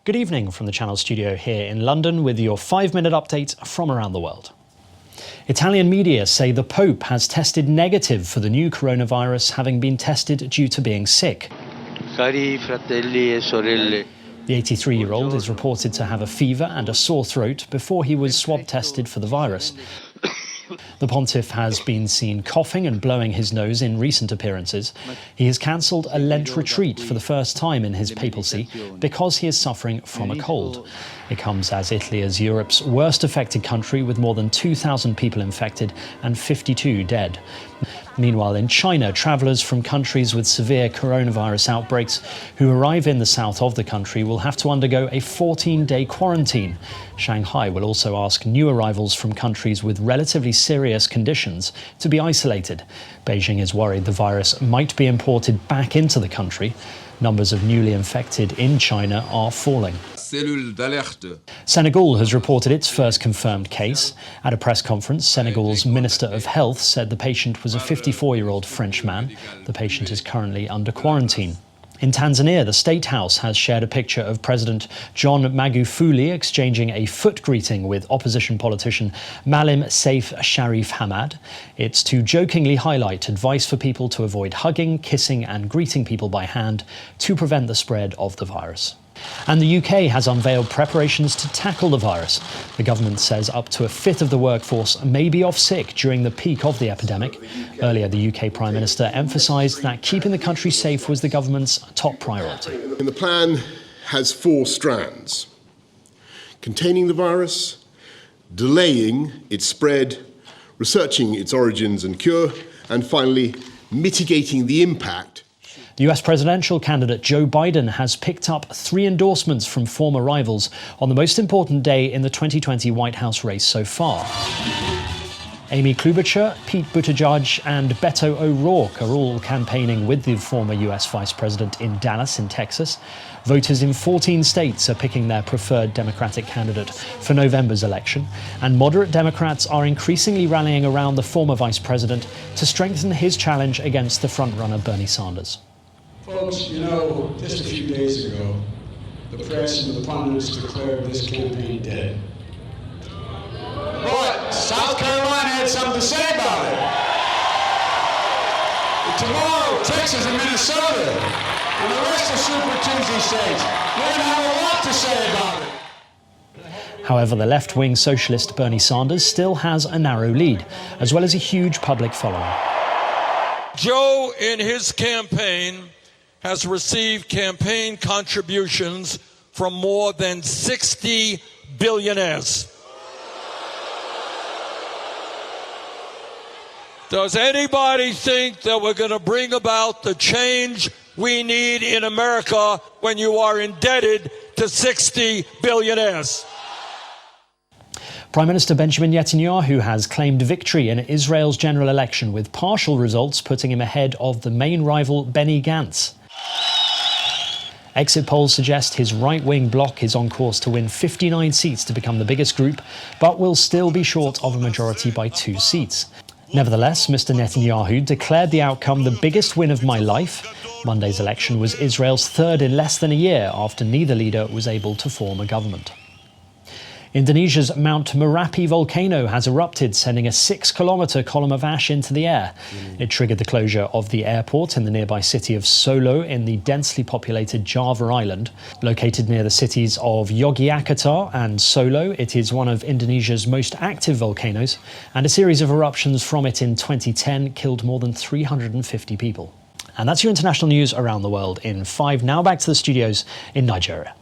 Good evening from the Channel studio here in London with your 5-minute update from around the world. Italian media say the Pope has tested negative for the new coronavirus, having been tested due to being sick. Cari fratelli e sorelle. The 83-year-old is reported to have a fever and a sore throat before he was swab tested for the virus. The pontiff has been seen coughing and blowing his nose in recent appearances. He has cancelled a Lent retreat for the first time in his papacy because he is suffering from a cold. It comes as Italy is Europe's worst affected country, with more than 2,000 people infected and 52 dead. Meanwhile, in China, travellers from countries with severe coronavirus outbreaks who arrive in the south of the country will have to undergo a 14-day quarantine. Shanghai will also ask new arrivals from countries with relatively serious conditions to be isolated. Beijing is worried the virus might be imported back into the country. Numbers of newly infected in China are falling. Senegal has reported its first confirmed case. At a press conference, Senegal's Minister of Health said the patient was a 54-year-old French man. The patient is currently under quarantine. In Tanzania, the State House has shared a picture of President John Magufuli exchanging a foot greeting with opposition politician Maalim Seif Sharif Hamad. It's to jokingly highlight advice for people to avoid hugging, kissing and greeting people by hand to prevent the spread of the virus. And the UK has unveiled preparations to tackle the virus. The government says up to a fifth of the workforce may be off sick during the peak of the epidemic. Earlier, the UK Prime Minister emphasised that keeping the country safe was the government's top priority. And the plan has 4 strands: containing the virus, delaying its spread, researching its origins and cure, and finally, mitigating the impact. The US presidential candidate Joe Biden has picked up 3 endorsements from former rivals on the most important day in the 2020 White House race so far. Amy Klobuchar, Pete Buttigieg and Beto O'Rourke are all campaigning with the former US vice president in Dallas in Texas. Voters in 14 states are picking their preferred Democratic candidate for November's election, and moderate Democrats are increasingly rallying around the former vice president to strengthen his challenge against the frontrunner Bernie Sanders. Folks, you know, just a few days ago, the press and the pundits declared this campaign dead. But South Carolina had something to say about it. Tomorrow, Texas and Minnesota and the rest of Super Tuesday states, we're going to have a lot to say about it. However, the left-wing socialist Bernie Sanders still has a narrow lead, as well as a huge public following. Joe, in his campaign, has received campaign contributions from more than 60 billionaires. Does anybody think that we're going to bring about the change we need in America when you are indebted to 60 billionaires? Prime Minister Benjamin Netanyahu has claimed victory in Israel's general election, with partial results putting him ahead of the main rival Benny Gantz. Exit polls suggest his right-wing bloc is on course to win 59 seats to become the biggest group, but will still be short of a majority by 2 seats. Nevertheless, Mr. Netanyahu declared the outcome the biggest win of my life. Monday's election was Israel's 3rd in less than a year after neither leader was able to form a government. Indonesia's Mount Merapi volcano has erupted, sending a 6-kilometre column of ash into the air. It triggered the closure of the airport in the nearby city of Solo in the densely populated Java Island. Located near the cities of Yogyakarta and Solo, it is one of Indonesia's most active volcanoes, and a series of eruptions from it in 2010 killed more than 350 people. And that's your international news around the world in 5. Now back to the studios in Nigeria.